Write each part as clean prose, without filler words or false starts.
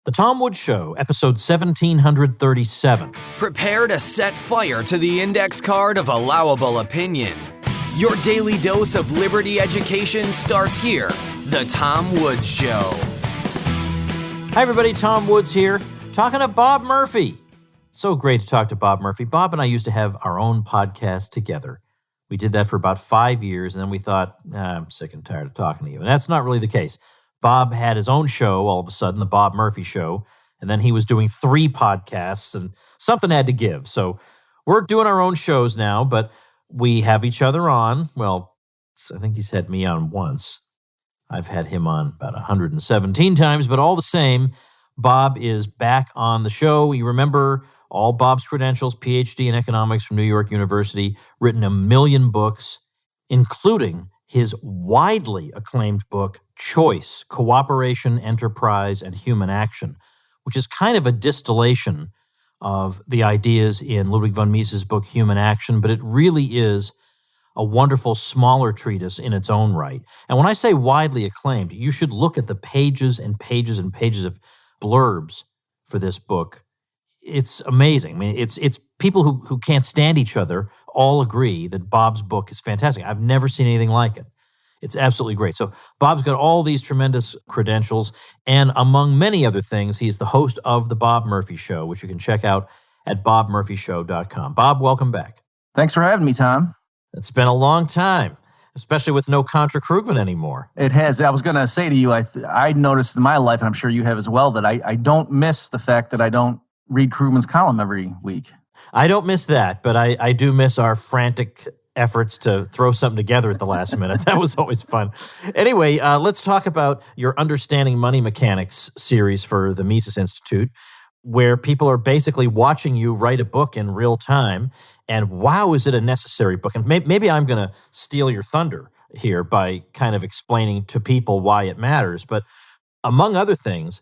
The Tom Woods Show, episode 1737. Prepare to set fire to the index card of allowable opinion. Your daily dose of liberty education starts here. The Tom Woods Show. Hi, everybody. Tom Woods here, talking to Bob Murphy. So great to talk to Bob Murphy. Bob and I used to have our own podcast together. We did that for about 5 years, and then we thought, I'm sick and tired of talking to you. And that's not really the case. Bob had his own show all of a sudden, the Bob Murphy Show, and then he was doing 3 podcasts, and something had to give. So we're doing our own shows now, but we have each other on. Well, I think he's had me on once. I've had him on about 117 times, but all the same, Bob is back on the show. You remember all Bob's credentials, PhD in economics from New York University, written 1 million books, including his widely acclaimed book, Choice, Cooperation, Enterprise, and Human Action, which is kind of a distillation of the ideas in Ludwig von Mises' book, Human Action, but it really is a wonderful, smaller treatise in its own right. And when I say widely acclaimed, you should look at the pages and pages and pages of blurbs for this book. It's amazing. I mean, it's people who can't stand each other all agree that Bob's book is fantastic. I've never seen anything like it. It's absolutely great. So Bob's got all these tremendous credentials, and among many other things, he's the host of The Bob Murphy Show, which you can check out at bobmurphyshow.com. Bob, welcome back. Thanks for having me, Tom. It's been a long time, especially with no Contra Krugman anymore. It has. I was going to say to you, I noticed in my life, and I'm sure you have as well, that I don't miss the fact that I don't read Krugman's column every week. I don't miss that, but I do miss our frantic efforts to throw something together at the last minute. That was always fun. Anyway, let's talk about your Understanding Money Mechanics series for the Mises Institute, where people are basically watching you write a book in real time. And wow, is it a necessary book? And maybe I'm going to steal your thunder here by kind of explaining to people why it matters. But among other things,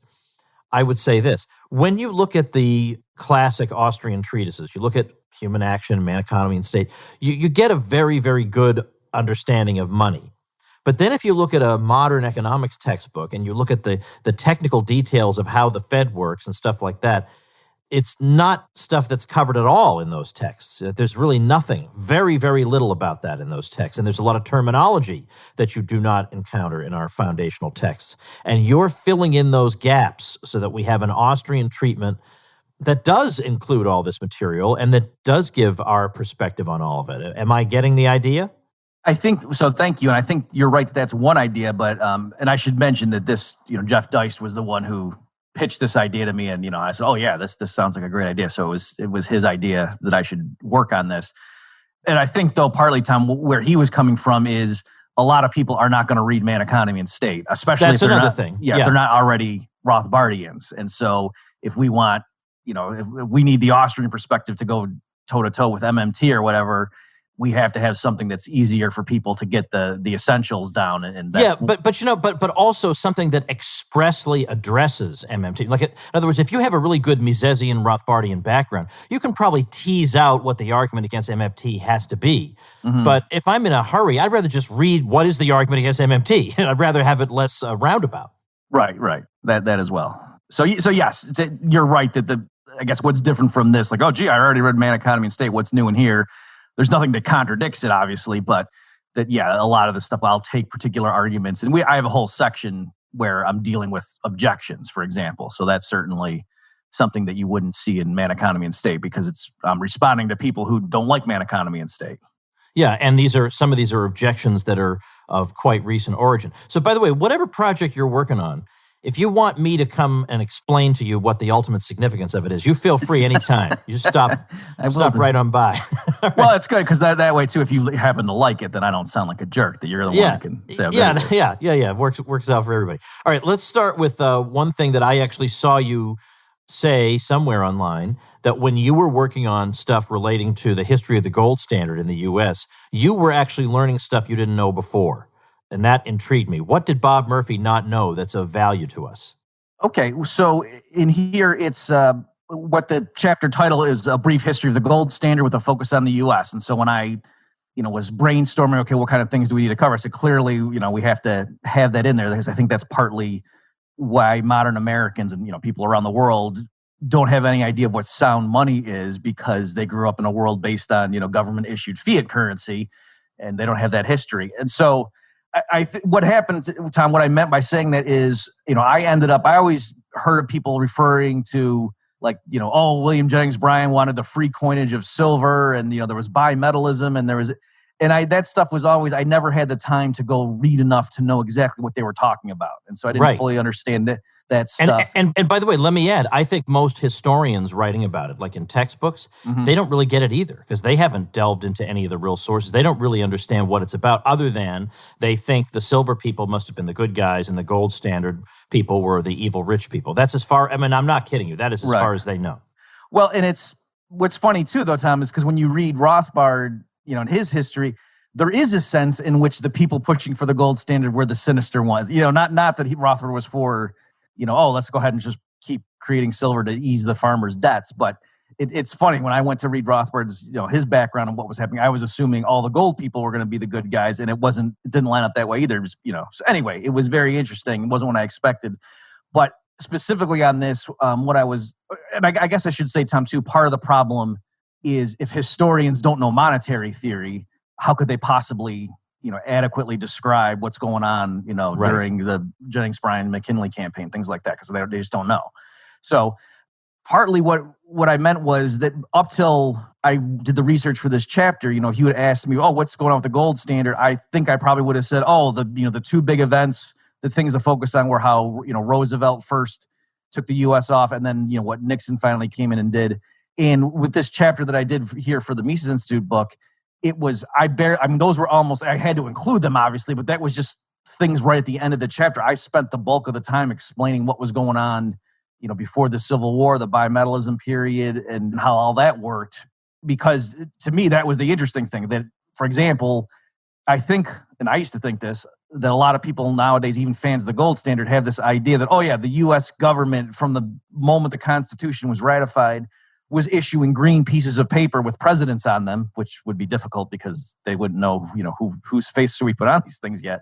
I would say this. When you look at the classic Austrian treatises, you look at Human Action, Man, Economy, and State, you get a very, very good understanding of money. But then if you look at a modern economics textbook and you look at the technical details of how the Fed works and stuff like that, it's not stuff that's covered at all in those texts. There's really nothing, very, very little about that in those texts. And there's a lot of terminology that you do not encounter in our foundational texts. And you're filling in those gaps so that we have an Austrian treatment that does include all this material and that does give our perspective on all of it. Am I getting the idea? I think so. Thank you. And I think you're right that that's one idea. But and I should mention that this, Jeff Deist was the one who pitched this idea to me, and I said, "Oh yeah, this sounds like a great idea." So it was his idea that I should work on this. And I think, though, partly, Tom, where he was coming from is a lot of people are not going to read Man, Economy, and State, especially if they're another not, thing. If they're not already Rothbardians. And so if we want, if we need the Austrian perspective to go toe to toe with MMT or whatever, we have to have something that's easier for people to get the essentials down. And that's, but also something that expressly addresses MMT. Like, in other words, if you have a really good Misesian Rothbardian background, you can probably tease out what the argument against MMT has to be. Mm-hmm. But if I'm in a hurry, I'd rather just read what is the argument against MMT, and I'd rather have it less roundabout. Right. That as well. So yes, you're right that I guess what's different from this, like, oh, gee, I already read Man, Economy, and State. What's new in here? There's nothing that contradicts it, obviously, but that, a lot of the stuff, I'll take particular arguments. And I have a whole section where I'm dealing with objections, for example. So that's certainly something that you wouldn't see in Man, Economy, and State, because I'm responding to people who don't like Man, Economy, and State. Yeah, and some of these are objections that are of quite recent origin. So, by the way, whatever project you're working on, if you want me to come and explain to you what the ultimate significance of it is, you feel free anytime. You just stop right on by. Right. Well, it's good because that way too, if you happen to like it, then I don't sound like a jerk. That you're the one who can say, yeah. Works out for everybody. All right, let's start with one thing that I actually saw you say somewhere online, that when you were working on stuff relating to the history of the gold standard in the U.S., you were actually learning stuff you didn't know before. And that intrigued me. What did Bob Murphy not know that's of value to us? Okay, so in here, it's what the chapter title is, A Brief History of the Gold Standard with a Focus on the U.S. And so when I, was brainstorming, okay, what kind of things do we need to cover? So clearly, we have to have that in there because I think that's partly why modern Americans and people around the world don't have any idea of what sound money is, because they grew up in a world based on government issued fiat currency, and they don't have that history. And so what happened, Tom, what I meant by saying that is, I always heard of people referring to William Jennings Bryan wanted the free coinage of silver, and there was bimetallism, and that stuff was always, I never had the time to go read enough to know exactly what they were talking about. And so I didn't fully understand that stuff. And by the way, let me add, I think most historians writing about it, like in textbooks, they don't really get it either, because they haven't delved into any of the real sources. They don't really understand what it's about, other than they think the silver people must have been the good guys and the gold standard people were the evil rich people. That's as far, I'm not kidding you. That is as far as they know. Well, and what's funny too, though, Tom, is because when you read Rothbard, in his history, there is a sense in which the people pushing for the gold standard were the sinister ones. Not that Rothbard was for, let's go ahead and just keep creating silver to ease the farmers' debts. But it's funny, when I went to read Rothbard's, his background and what was happening, I was assuming all the gold people were going to be the good guys, and it didn't line up that way either. It was, so anyway, it was very interesting. It wasn't what I expected. But specifically on this, I guess I should say, Tom, too, part of the problem is if historians don't know monetary theory, how could they possibly, adequately describe what's going on, during the Jennings Bryan McKinley campaign, things like that, because they just don't know. So partly what I meant was that up till I did the research for this chapter, if you had asked me, what's going on with the gold standard, I think I probably would have said, the two big events, the things to focus on were how, Roosevelt first took the U.S. off, and then, what Nixon finally came in and did. And with this chapter that I did here for the Mises Institute book, it was, those were almost, I had to include them obviously, but that was just things right at the end of the chapter. I spent the bulk of the time explaining what was going on, before the Civil War, the bimetallism period, and how all that worked. Because to me, that was the interesting thing. That, for example, I think, and I used to think this, that a lot of people nowadays, even fans of the gold standard, have this idea that, the U.S. government, from the moment the Constitution was ratified, was issuing green pieces of paper with presidents on them, which would be difficult because they wouldn't know, whose face should we put on these things yet.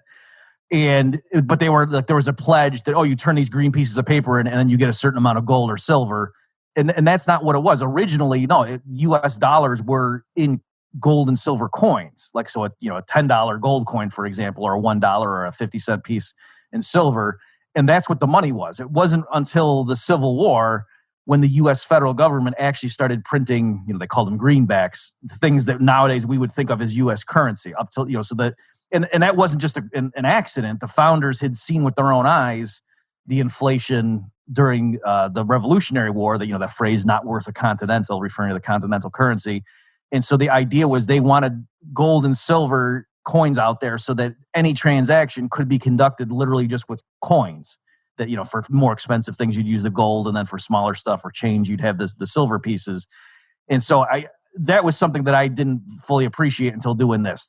But they were like, there was a pledge that, you turn these green pieces of paper in and then you get a certain amount of gold or silver. And that's not what it was. Originally, no, U.S. dollars were in gold and silver coins. Like, so a $10 gold coin, for example, or a $1 or a 50-cent piece in silver. And that's what the money was. It wasn't until the Civil War when the U.S. federal government actually started printing, they called them greenbacks, things that nowadays we would think of as U.S. currency. Up till, so that, and that wasn't just an accident. The founders had seen with their own eyes the inflation during the Revolutionary War, that phrase "not worth a continental," referring to the continental currency. And so the idea was they wanted gold and silver coins out there so that any transaction could be conducted literally just with coins. That, for more expensive things, you'd use the gold, and then for smaller stuff or change, you'd have the silver pieces. And so that was something that I didn't fully appreciate until doing this,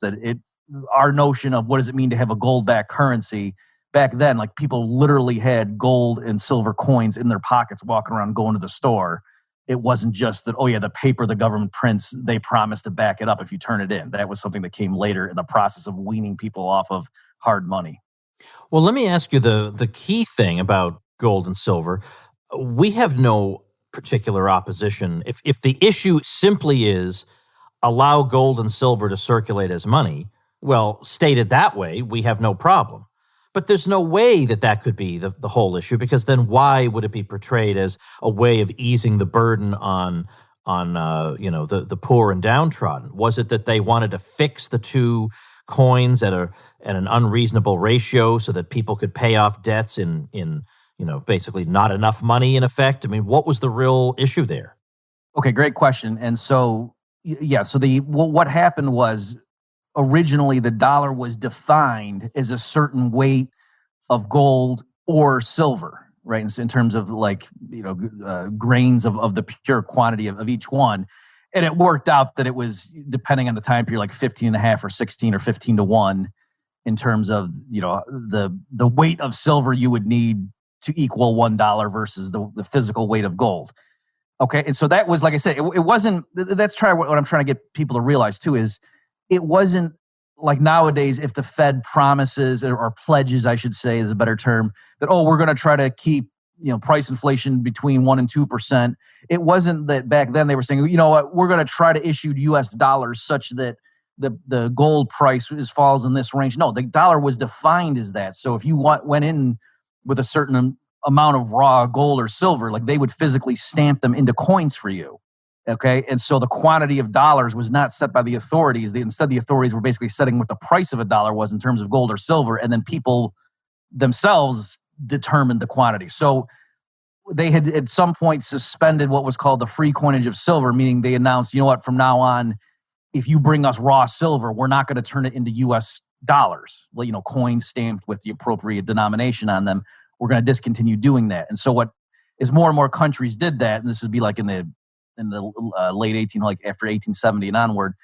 our notion of what does it mean to have a gold-backed currency. Back then, like, people literally had gold and silver coins in their pockets walking around going to the store. It wasn't just that, the paper the government prints, they promise to back it up if you turn it in. That was something that came later in the process of weaning people off of hard money. Well, let me ask you the key thing about gold and silver. We have no particular opposition. If the issue simply is allow gold and silver to circulate as money, well, stated that way, we have no problem. But there's no way that could be the whole issue, because then why would it be portrayed as a way of easing the burden on the poor and downtrodden? Was it that they wanted to fix the two coins at an unreasonable ratio so that people could pay off debts in basically not enough money in effect? I mean, what was the real issue there? Okay, great question. And so, what happened was, originally the dollar was defined as a certain weight of gold or silver, right? In terms of grains of the pure quantity of each one. And it worked out that it was, depending on the time period, like 15 and a half or 16 or 15 to 1 in terms of, the weight of silver you would need to equal $1 versus the physical weight of gold. Okay. And so that was, like I said, it wasn't, what I'm trying to get people to realize too, is it wasn't like nowadays, if the Fed promises or pledges, I should say is a better term, that, oh, we're going to try to keep, price inflation between 1% and 2%. It wasn't that back then they were saying, you know what, we're going to try to issue US dollars such that the gold price falls in this range. No, the dollar was defined as that. So if you went in with a certain amount of raw gold or silver, like they would physically stamp them into coins for you. Okay. And so the quantity of dollars was not set by the authorities. Instead, the authorities were basically setting what the price of a dollar was in terms of gold or silver. And then people themselves determined the quantity. So they had at some point suspended what was called the free coinage of silver, meaning they announced, you know what, from now on, if you bring us raw silver, we're not going to turn it into US dollars, coins stamped with the appropriate denomination on them. We're going to discontinue doing that. And so what, as more and more countries did that, and this would be like in the late after 1870 and onward,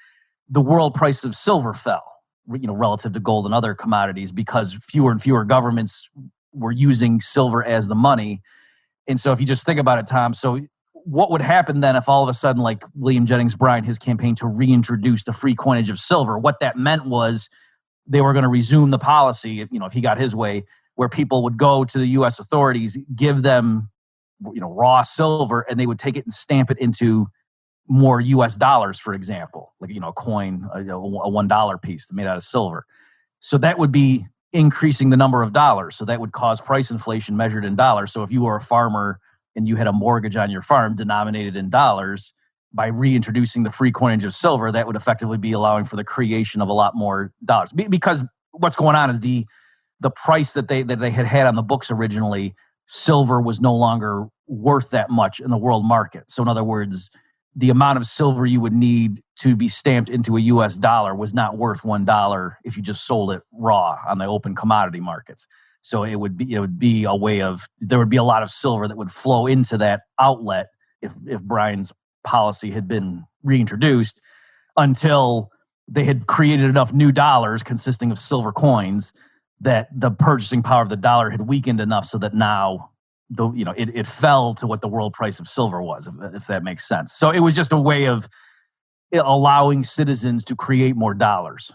the world price of silver fell, relative to gold and other commodities, because fewer and fewer governments were using silver as the money. And so if you just think about it, Tom, so what would happen then if all of a sudden, like William Jennings Bryan, his campaign to reintroduce the free coinage of silver, what that meant was they were going to resume the policy, if he got his way, where people would go to the U.S. authorities, give them, raw silver, and they would take it and stamp it into more U.S. dollars, for example, like, a coin, a $1 piece made out of silver. So that would be increasing the number of dollars. So that would cause price inflation measured in dollars. So if you were a farmer and you had a mortgage on your farm denominated in dollars, by reintroducing the free coinage of silver, that would effectively be allowing for the creation of a lot more dollars. Because what's going on is the price that they had on the books originally, silver was no longer worth that much in the world market. So in other words, the amount of silver you would need to be stamped into a US dollar was not worth $1 if you just sold it raw on the open commodity markets. So it would be a way of, there would be a lot of silver that would flow into that outlet if Bryan's policy had been reintroduced, until they had created enough new dollars consisting of silver coins that the purchasing power of the dollar had weakened enough so that now it fell to what the world price of silver was, if that makes sense. So it was just a way of allowing citizens to create more dollars.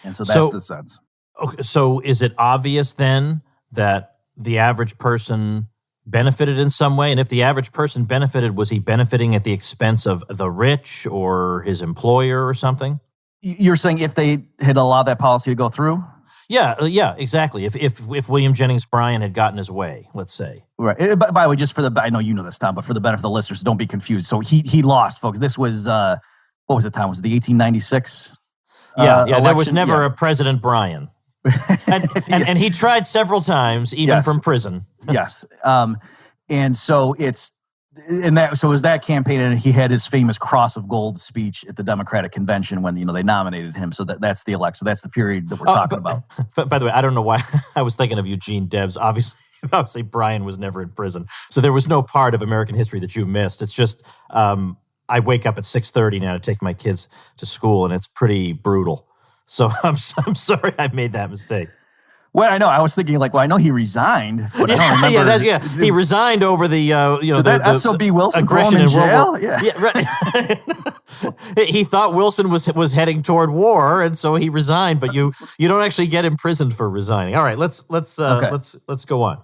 And so that's the sense. Okay, so is it obvious then that the average person benefited in some way? And if the average person benefited, was he benefiting at the expense of the rich or his employer or something? You're saying if they had allowed that policy to go through? Yeah, exactly. If William Jennings Bryan had gotten his way, let's say. Right. By the way, just I know you know this, Tom, but for the benefit of the listeners, don't be confused. So he lost, folks. This was, what was it, Tom? Was it the 1896? Election? There was never a President Bryan. and he tried several times, even from prison. Yes. And so it was that campaign, and he had his famous Cross of Gold speech at the Democratic convention when they nominated him. So that's the election. So that's the period that we're talking about. But by the way, I don't know why I was thinking of Eugene Debs. Obviously, Bryan was never in prison, so there was no part of American history that you missed. It's just I wake up at 6:30 now to take my kids to school, and it's pretty brutal. So I'm sorry I made that mistake. Well, I know. I was thinking, I know he resigned, but I don't remember. He resigned over the the SOB Wilson aggression in jail. Yeah, right. He thought Wilson was heading toward war, and so he resigned. But you don't actually get imprisoned for resigning. All right, let's go on.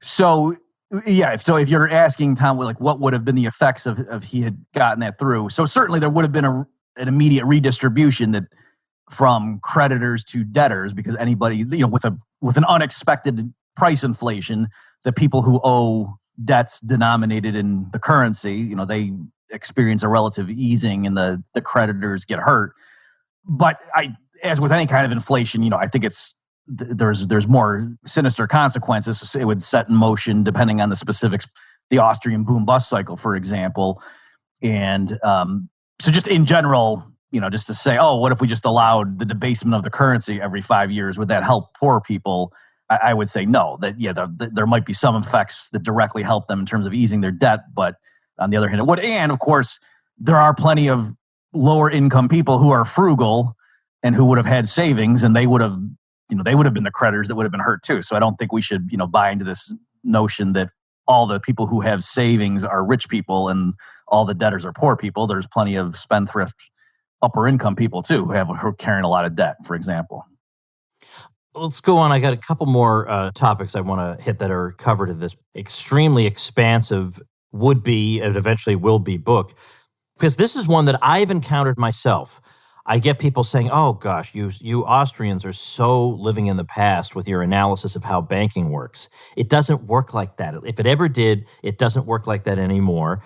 So if you're asking, Tom, what would have been the effects of he had gotten that through? So certainly there would have been an immediate redistribution that, from creditors to debtors, because anybody, with an unexpected price inflation, the people who owe debts denominated in the currency, they experience a relative easing and the creditors get hurt. But as with any kind of inflation, I think there's more sinister consequences. So it would set in motion, depending on the specifics, the Austrian boom bust cycle, for example. And so just in general, just to say, oh, what if we just allowed the debasement of the currency every 5 years? Would that help poor people? I would say no, that there might be some effects that directly help them in terms of easing their debt. But on the other hand, it would. And of course, there are plenty of lower income people who are frugal and who would have had savings, and they would have been the creditors that would have been hurt too. So I don't think we should, buy into this notion that all the people who have savings are rich people and all the debtors are poor people. There's plenty of spendthrift upper income people too, who are carrying a lot of debt, for example. Let's go on. I got a couple more topics I want to hit that are covered in this extremely expansive would be and eventually will be book, because this is one that I've encountered myself. I get people saying, "Oh gosh, you Austrians are so living in the past with your analysis of how banking works. It doesn't work like that. If it ever did, it doesn't work like that anymore."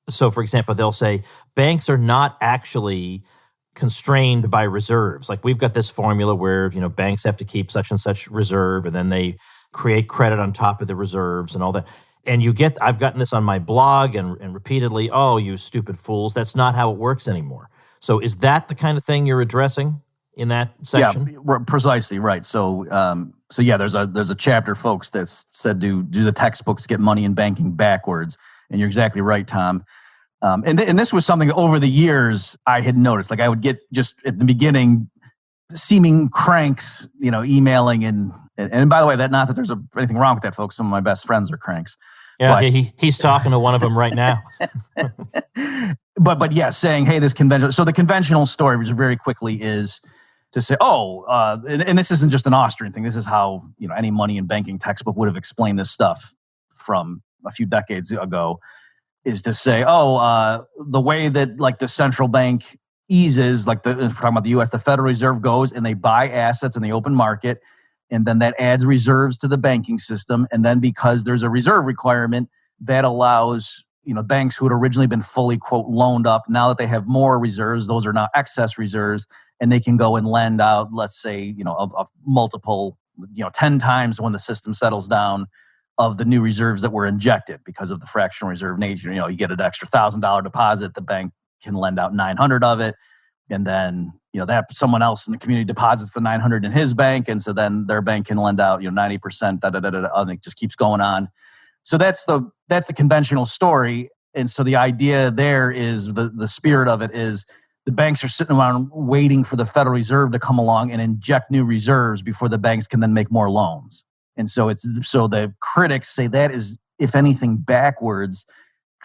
So, for example, they'll say banks are not actually constrained by reserves. Like we've got this formula where, banks have to keep such and such reserve, and then they create credit on top of the reserves and all that. And I've gotten this on my blog and repeatedly, "Oh, you stupid fools. That's not how it works anymore." So is that the kind of thing you're addressing in that section? Yeah, precisely right. So, yeah, there's a chapter, folks, that's said do the textbooks get money in banking backwards? And you're exactly right, Tom. And this was something that over the years I had noticed. Like I would get just at the beginning seeming cranks, emailing and by the way, not that there's anything wrong with that, folks. Some of my best friends are cranks. Yeah, he's talking to one of them right now. but yeah, saying, hey, this conventional. So the conventional story, which very quickly is to say, and this isn't just an Austrian thing. This is how any money and banking textbook would have explained this stuff from a few decades ago. Is to say, the way that like the central bank eases, like if we're talking about the U.S., the Federal Reserve goes and they buy assets in the open market, and then that adds reserves to the banking system. And then because there's a reserve requirement, that allows banks who had originally been fully, quote, loaned up, now that they have more reserves, those are now excess reserves, and they can go and lend out, let's say, a multiple, 10 times when the system settles down of the new reserves that were injected because of the fractional reserve nature. You get an extra $1,000 deposit, the bank can lend out 900 of it. And then, that someone else in the community deposits the 900 in his bank. And so then their bank can lend out, 90%, and it just keeps going on. So that's the conventional story. And so the idea there is the spirit of it is the banks are sitting around waiting for the Federal Reserve to come along and inject new reserves before the banks can then make more loans. And so the critics say that is, if anything, backwards.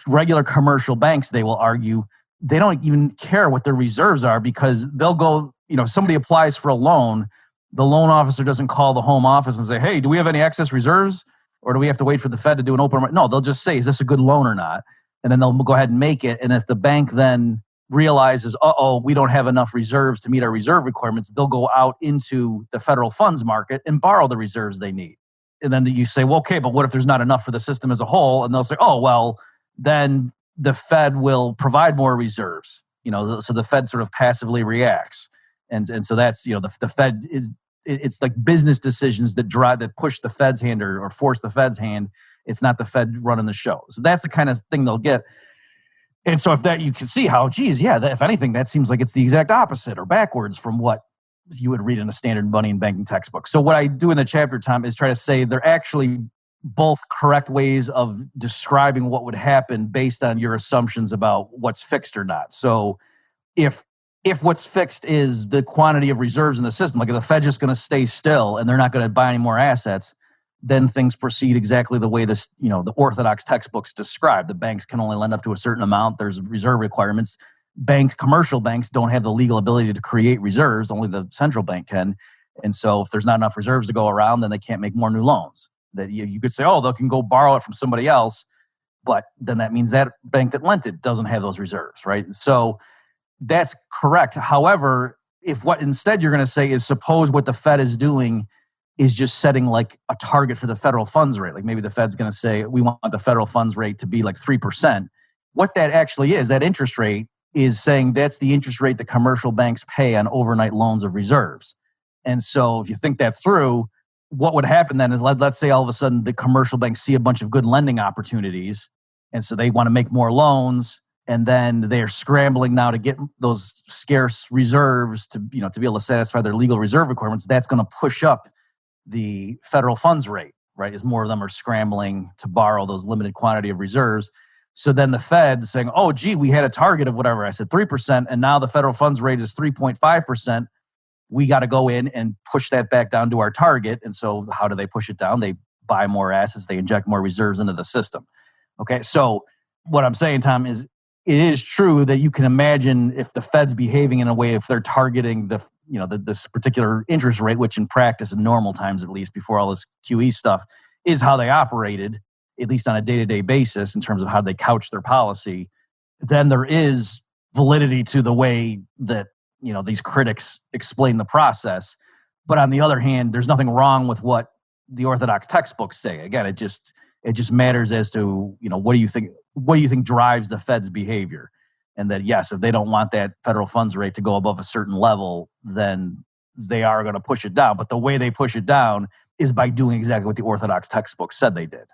Regular commercial banks, they will argue, they don't even care what their reserves are because they'll go, somebody applies for a loan, the loan officer doesn't call the home office and say, hey, do we have any excess reserves? Or do we have to wait for the Fed to do an open? No, they'll just say, is this a good loan or not? And then they'll go ahead and make it. And if the bank then realizes, we don't have enough reserves to meet our reserve requirements, they'll go out into the federal funds market and borrow the reserves they need. And then you say, well, okay, but what if there's not enough for the system as a whole? And they'll say, then the Fed will provide more reserves. So the Fed sort of passively reacts. And so that's, the Fed it's like business decisions that push the Fed's hand or force the Fed's hand. It's not the Fed running the show. So that's the kind of thing they'll get. And so if that, you can see how, if anything, that seems like it's the exact opposite or backwards from what you would read in a standard money and banking textbook. So what I do in the chapter, Tom, is try to say they're actually both correct ways of describing what would happen based on your assumptions about what's fixed or not. So if what's fixed is the quantity of reserves in the system, like if the Fed's just going to stay still and they're not going to buy any more assets, then things proceed exactly the way the orthodox textbooks describe. The banks can only lend up to a certain amount. There's reserve requirements. Commercial banks don't have the legal ability to create reserves. Only the central bank can. And so if there's not enough reserves to go around, then they can't make more new loans. That you could say, they can go borrow it from somebody else, but then that means that bank that lent it doesn't have those reserves, right? So that's correct. However, if what instead you're going to say is suppose what the Fed is doing is just setting like a target for the federal funds rate. Like maybe the Fed's going to say, we want the federal funds rate to be like 3%. What that actually is, that interest rate is saying that's the interest rate that commercial banks pay on overnight loans of reserves. And so if you think that through, what would happen then is let's say all of a sudden the commercial banks see a bunch of good lending opportunities. And so they want to make more loans. And then they're scrambling now to get those scarce reserves to be able to satisfy their legal reserve requirements. That's going to push up the federal funds rate, right? As more of them are scrambling to borrow those limited quantity of reserves. So then the Fed saying, we had a target of whatever. I said 3%, and now the federal funds rate is 3.5%. We got to go in and push that back down to our target. And so how do they push it down? They buy more assets. They inject more reserves into the system. Okay, so what I'm saying, Tom, is it is true that you can imagine if the Fed's behaving in a way, if they're targeting this particular interest rate, which in practice, in normal times at least, before all this QE stuff, is how they operated, at least on a day-to-day basis in terms of how they couch their policy, then there is validity to the way that these critics explain the process. But on the other hand, there's nothing wrong with what the orthodox textbooks say. Again, it just matters as to what do you think drives the Fed's behavior, and that yes, if they don't want that federal funds rate to go above a certain level, then they are going to push it down. But the way they push it down is by doing exactly what the orthodox textbooks said they did.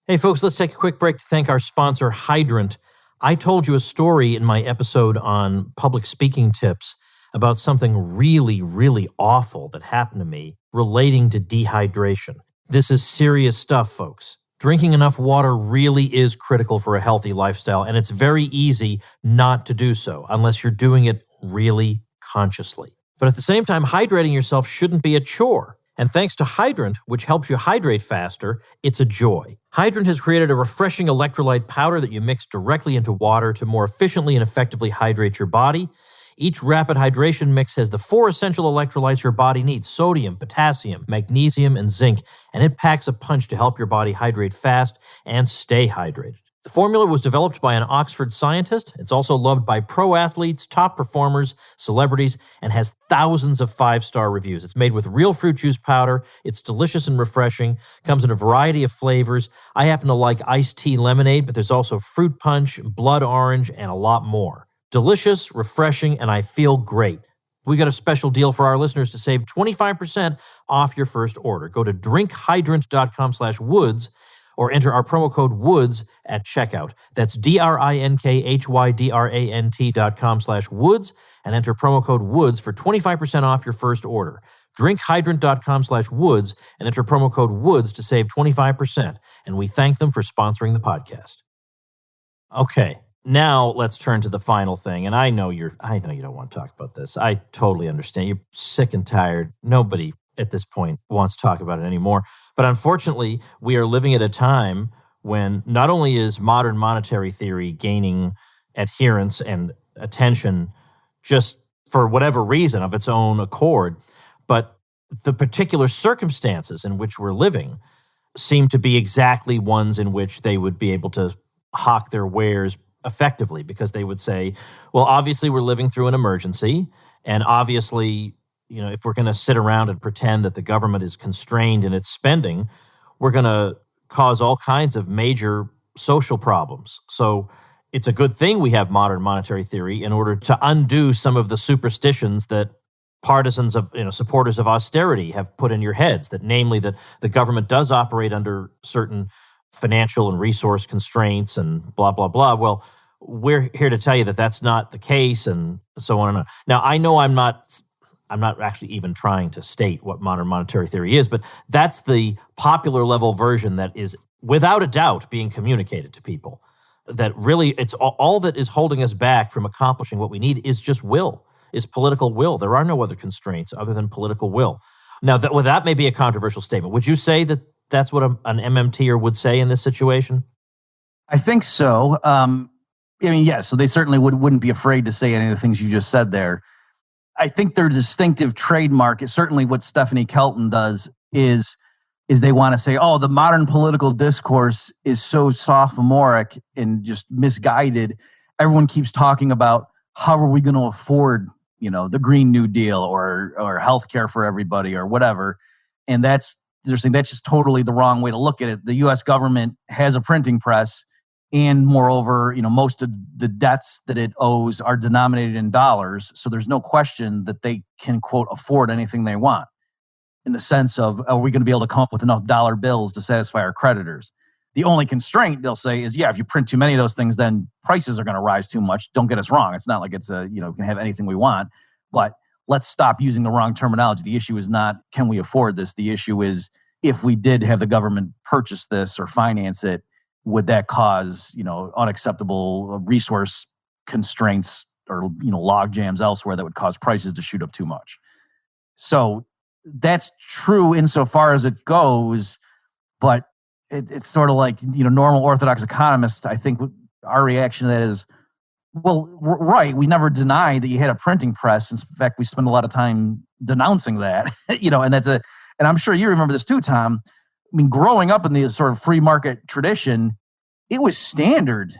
Hey folks, let's take a quick break to thank our sponsor, Hydrant. I told you a story in my episode on public speaking tips about something really, really awful that happened to me relating to dehydration. This is serious stuff, folks. Drinking enough water really is critical for a healthy lifestyle, and it's very easy not to do so unless you're doing it really consciously. But at the same time, hydrating yourself shouldn't be a chore. And thanks to Hydrant, which helps you hydrate faster, it's a joy. Hydrant has created a refreshing electrolyte powder that you mix directly into water to more efficiently and effectively hydrate your body. Each rapid hydration mix has the 4 essential electrolytes your body needs: sodium, potassium, magnesium, and zinc, and it packs a punch to help your body hydrate fast and stay hydrated. The formula was developed by an Oxford scientist. It's also loved by pro athletes, top performers, celebrities, and has thousands of 5-star reviews. It's made with real fruit juice powder. It's delicious and refreshing. Comes in a variety of flavors. I happen to like iced tea lemonade, but there's also fruit punch, blood orange, and a lot more. Delicious, refreshing, and I feel great. We got a special deal for our listeners to save 25% off your first order. Go to drinkhydrant.com/woods or enter our promo code WOODS at checkout. That's drinkhydrant.com/woods and enter promo code WOODS for 25% off your first order. Drinkhydrant.com/woods and enter promo code WOODS to save 25%. And we thank them for sponsoring the podcast. Okay. Now let's turn to the final thing. And I know you don't want to talk about this. I totally understand. You're sick and tired. Nobody at this point wants to talk about it anymore. But unfortunately, we are living at a time when not only is modern monetary theory gaining adherence and attention just for whatever reason of its own accord, but the particular circumstances in which we're living seem to be exactly ones in which they would be able to hawk their wares effectively, because they would say, well, obviously we're living through an emergency, and obviously, if we're going to sit around and pretend that the government is constrained in its spending, we're going to cause all kinds of major social problems. So it's a good thing we have modern monetary theory in order to undo some of the superstitions that partisans of, supporters of austerity have put in your heads, that namely that the government does operate under certain financial and resource constraints and blah, blah, blah. Well, we're here to tell you that that's not the case, and so on and on. Now, I know I'm not actually even trying to state what modern monetary theory is, but that's the popular level version that is without a doubt being communicated to people. That really, it's all that is holding us back from accomplishing what we need is just will, is political will. There are no other constraints other than political will. Now, that may be a controversial statement. Would you say that that's what an MMTer would say in this situation? I think so. Yes. So they certainly wouldn't be afraid to say any of the things you just said there. I think their distinctive trademark is certainly what Stephanie Kelton does is they want to say, oh, the modern political discourse is so sophomoric and just misguided. Everyone keeps talking about how are we going to afford, the Green New Deal or healthcare for everybody or whatever. And that's just totally the wrong way to look at it. The U.S. government has a printing press, and moreover, most of the debts that it owes are denominated in dollars. So there's no question that they can, quote, afford anything they want, in the sense of, are we going to be able to come up with enough dollar bills to satisfy our creditors? The only constraint, they'll say, is, if you print too many of those things, then prices are going to rise too much. Don't get us wrong. It's not like it's we can have anything we want, but let's stop using the wrong terminology. The issue is not, can we afford this? The issue is, if we did have the government purchase this or finance it, would that cause, unacceptable resource constraints or, log jams elsewhere that would cause prices to shoot up too much? So that's true insofar as it goes, but it's sort of like, normal orthodox economists, I think, our reaction to that is, well, right. We never denied that you had a printing press. In fact, we spend a lot of time denouncing that, and I'm sure you remember this too, Tom. I mean, growing up in the sort of free market tradition, it was standard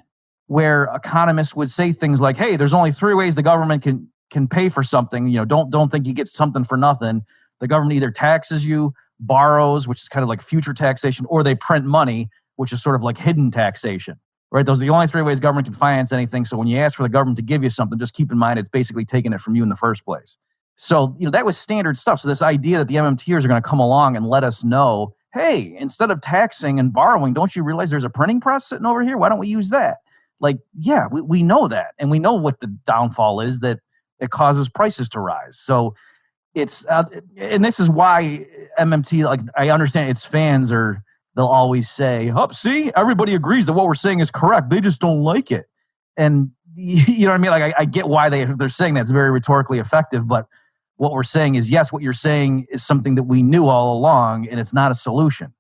where economists would say things like, hey, there's only three ways the government can pay for something. Don't think you get something for nothing. The government either taxes you, borrows, which is kind of like future taxation, or they print money, which is sort of like hidden taxation. Right? Those are the only three ways government can finance anything. So when you ask for the government to give you something, just keep in mind it's basically taking it from you in the first place. So, that was standard stuff. So this idea that the MMTers are going to come along and let us know, hey, instead of taxing and borrowing, don't you realize there's a printing press sitting over here? Why don't we use that? Like, yeah, we know that. And we know what the downfall is, that it causes prices to rise. So it's, and this is why MMT, like, I understand its fans they'll always say, oh, see, everybody agrees that what we're saying is correct. They just don't like it. And you know what I mean? Like, I get why they're saying that. It's very rhetorically effective. But what we're saying is, yes, what you're saying is something that we knew all along, and it's not a solution.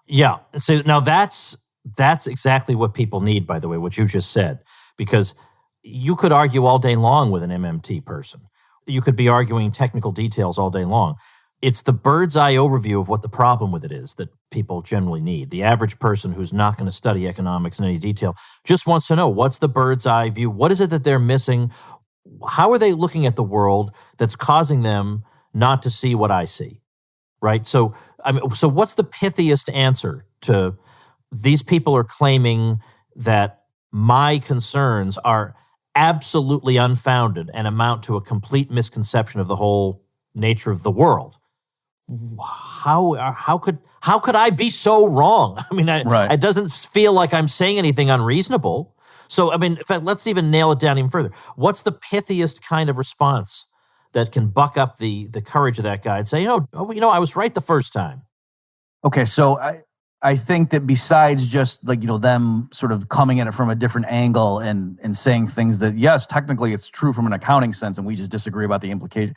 Yeah. So now that's exactly what people need, by the way, what you just said, because you could argue all day long with an MMT person. You could be arguing technical details all day long. It's the bird's eye overview of what the problem with it is that people generally need. The average person who's not going to study economics in any detail just wants to know, what's the bird's eye view? What is it that they're missing? How are they looking at the world that's causing them not to see what I see? Right? So what's the pithiest answer to these people are claiming that my concerns are absolutely unfounded and amount to a complete misconception of the whole nature of the world? How could I be so wrong? I mean, It doesn't feel like I'm saying anything unreasonable. So, I mean, in fact, let's even nail it down even further. What's the pithiest kind of response that can buck up the courage of that guy and say, I was right the first time? Okay, so I think that besides just like, them sort of coming at it from a different angle and saying things that, yes, technically it's true from an accounting sense, and we just disagree about the implication.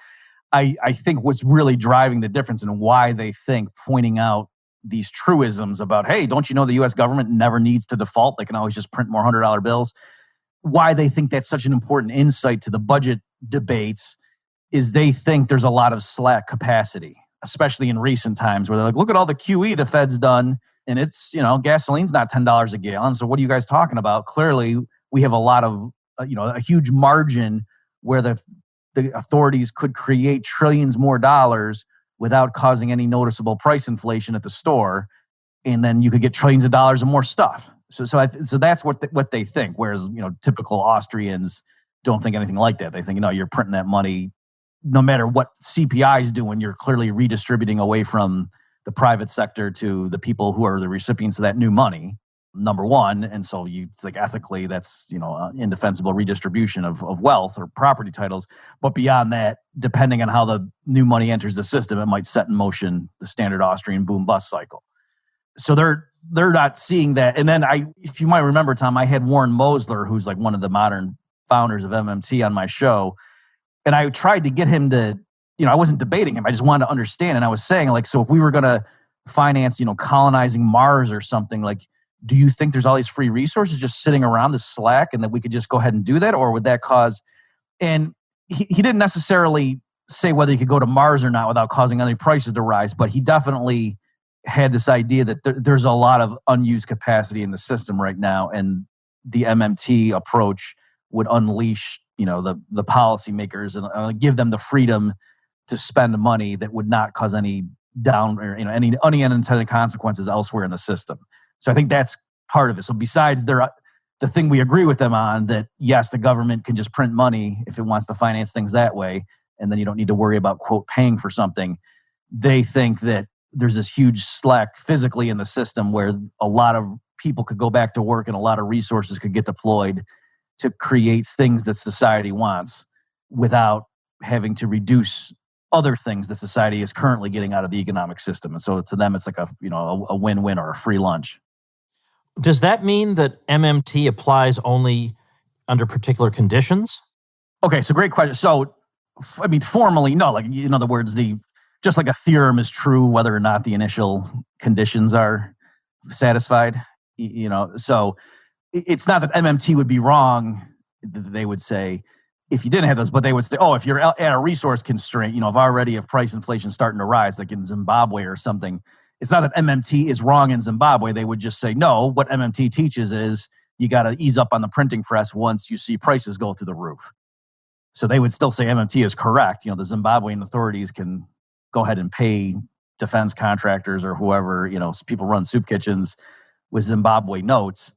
I think what's really driving the difference and why they think pointing out these truisms about, hey, don't you know the U.S. government never needs to default? They can always just print more $100 bills. Why they think that's such an important insight to the budget debates is they think there's a lot of slack capacity, especially in recent times where they're like, look at all the QE the Fed's done. And it's, gasoline's not $10 a gallon. So what are you guys talking about? Clearly, we have a lot of, a huge margin where the authorities could create trillions more dollars without causing any noticeable price inflation at the store. And then you could get trillions of dollars of more stuff. So that's what they think. Whereas, typical Austrians don't think anything like that. They think, you're printing that money no matter what CPI is doing, you're clearly redistributing away from the private sector to the people who are the recipients of that new money, number one. And so it's like ethically, that's, indefensible redistribution of wealth or property titles. But beyond that, depending on how the new money enters the system, it might set in motion the standard Austrian boom bust cycle. So they're not seeing that. And then if you might remember, Tom, I had Warren Mosler, who's like one of the modern founders of MMT, on my show. And I tried to get him to, I wasn't debating him. I just wanted to understand. And I was saying, like, so if we were going to finance, colonizing Mars or something, like, do you think there's all these free resources just sitting around the slack and that we could just go ahead and do that? Or would that cause, and he didn't necessarily say whether he could go to Mars or not without causing any prices to rise, but he definitely had this idea that there's a lot of unused capacity in the system right now. And the MMT approach would unleash, the policymakers and give them the freedom to spend money that would not cause any any unintended consequences elsewhere in the system. So I think that's part of it. So besides the thing we agree with them on, that yes, the government can just print money if it wants to finance things that way, and then you don't need to worry about, quote, paying for something. They think that there's this huge slack physically in the system where a lot of people could go back to work and a lot of resources could get deployed to create things that society wants without having to reduce other things that society is currently getting out of the economic system. And so to them, it's like a win-win or a free lunch. Does that mean that MMT applies only under particular conditions? Okay, so great question. So, formally, no. Like, in other words, just like a theorem is true whether or not the initial conditions are satisfied. So it's not that MMT would be wrong. They would say, if you didn't have those, but they would say, oh, if you're at a resource constraint, if price inflation starting to rise, like in Zimbabwe or something, it's not that MMT is wrong in Zimbabwe. They would just say, no, what MMT teaches is you got to ease up on the printing press once you see prices go through the roof. So they would still say MMT is correct. The Zimbabwean authorities can go ahead and pay defense contractors or whoever, people run soup kitchens with Zimbabwe notes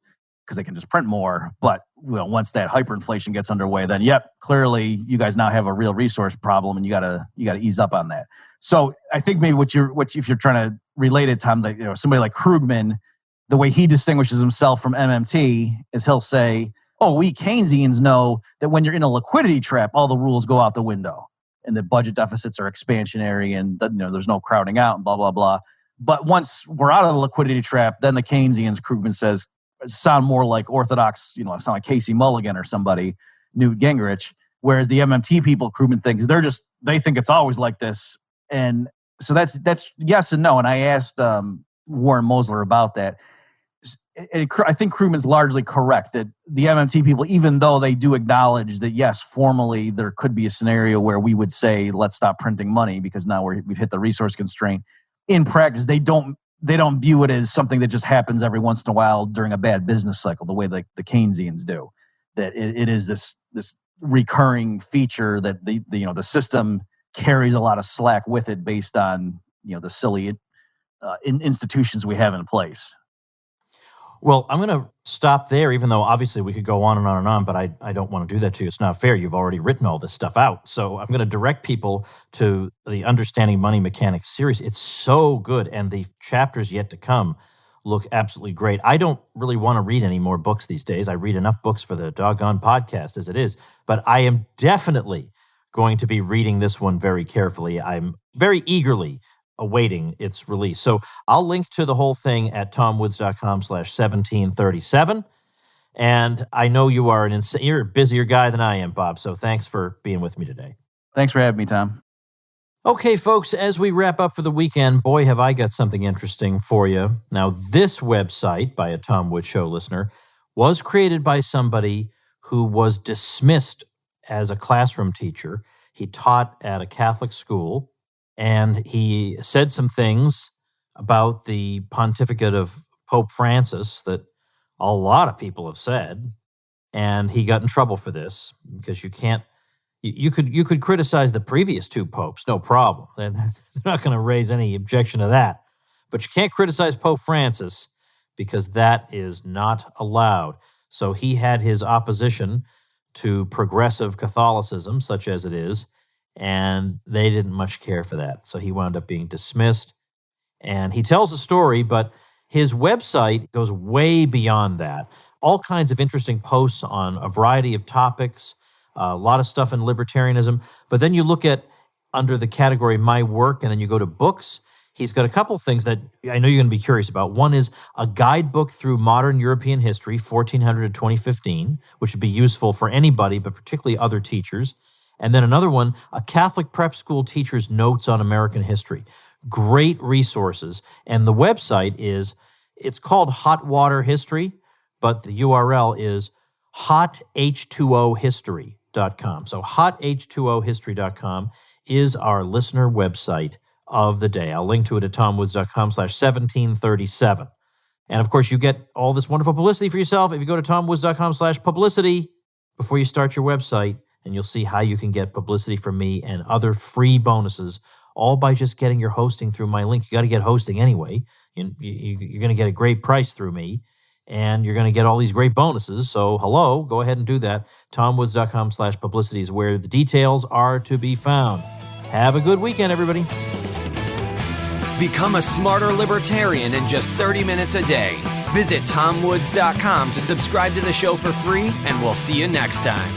because they can just print more. But once that hyperinflation gets underway, then clearly you guys now have a real resource problem, and you gotta ease up on that. So I think maybe if you're trying to relate it, Tom, that somebody like Krugman, the way he distinguishes himself from MMT is he'll say, "Oh, we Keynesians know that when you're in a liquidity trap, all the rules go out the window, and the budget deficits are expansionary, and there's no crowding out, and blah blah blah." But once we're out of the liquidity trap, then the Keynesians, Krugman says, sound more like orthodox, sound like Casey Mulligan or somebody, Newt Gingrich. Whereas the MMT people, Krugman thinks they think it's always like this. And so that's yes and no. And I asked Warren Mosler about that. I think Krugman's largely correct that the MMT people, even though they do acknowledge that, yes, formally there could be a scenario where we would say, let's stop printing money because now we've hit the resource constraint. In practice, they don't view it as something that just happens every once in a while during a bad business cycle, the way the Keynesians do. That it is this recurring feature that the system carries a lot of slack with it based on the silly institutions we have in place. Well, I'm going to stop there, even though obviously we could go on and on and on, but I don't want to do that to you. It's not fair. You've already written all this stuff out. So I'm going to direct people to the Understanding Money Mechanics series. It's so good, and the chapters yet to come look absolutely great. I don't really want to read any more books these days. I read enough books for the doggone podcast as it is, but I am definitely going to be reading this one very carefully. I'm very eagerly awaiting its release. So I'll link to the whole thing at tomwoods.com/1737. And I know you are you're a busier guy than I am, Bob. So thanks for being with me today. Thanks for having me, Tom. Okay, folks, as we wrap up for the weekend, boy, have I got something interesting for you. Now, this website by a Tom Woods Show listener was created by somebody who was dismissed as a classroom teacher. He taught at a Catholic school, and he said some things about the pontificate of Pope Francis that a lot of people have said, and he got in trouble for this because you could criticize the previous two popes, no problem. They're not going to raise any objection to that. But you can't criticize Pope Francis because that is not allowed. So he had his opposition to progressive Catholicism, such as it is, and they didn't much care for that. So he wound up being dismissed. And he tells a story, but his website goes way beyond that. All kinds of interesting posts on a variety of topics, a lot of stuff in libertarianism. But then you look at under the category My Work, and then you go to books. He's got a couple things that I know you're going to be curious about. One is a guidebook through modern European history, 1400 to 2015, which would be useful for anybody, but particularly other teachers. And then another one, a Catholic prep school teacher's notes on American history. Great resources. And the website it's called Hot Water History, but the URL is hoth2ohistory.com. So hoth2ohistory.com is our listener website of the day. I'll link to it at tomwoods.com/1737. And of course, you get all this wonderful publicity for yourself if you go to tomwoods.com/publicity before you start your website, and you'll see how you can get publicity from me and other free bonuses, all by just getting your hosting through my link. You got to get hosting anyway. You're going to get a great price through me, and you're going to get all these great bonuses. So hello, go ahead and do that. tomwoods.com/publicity is where the details are to be found. Have a good weekend, everybody. Become a smarter libertarian in just 30 minutes a day. Visit tomwoods.com to subscribe to the show for free, and we'll see you next time.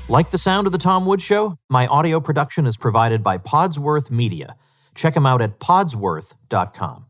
Like the sound of The Tom Woods Show? My audio production is provided by Podsworth Media. Check them out at podsworth.com.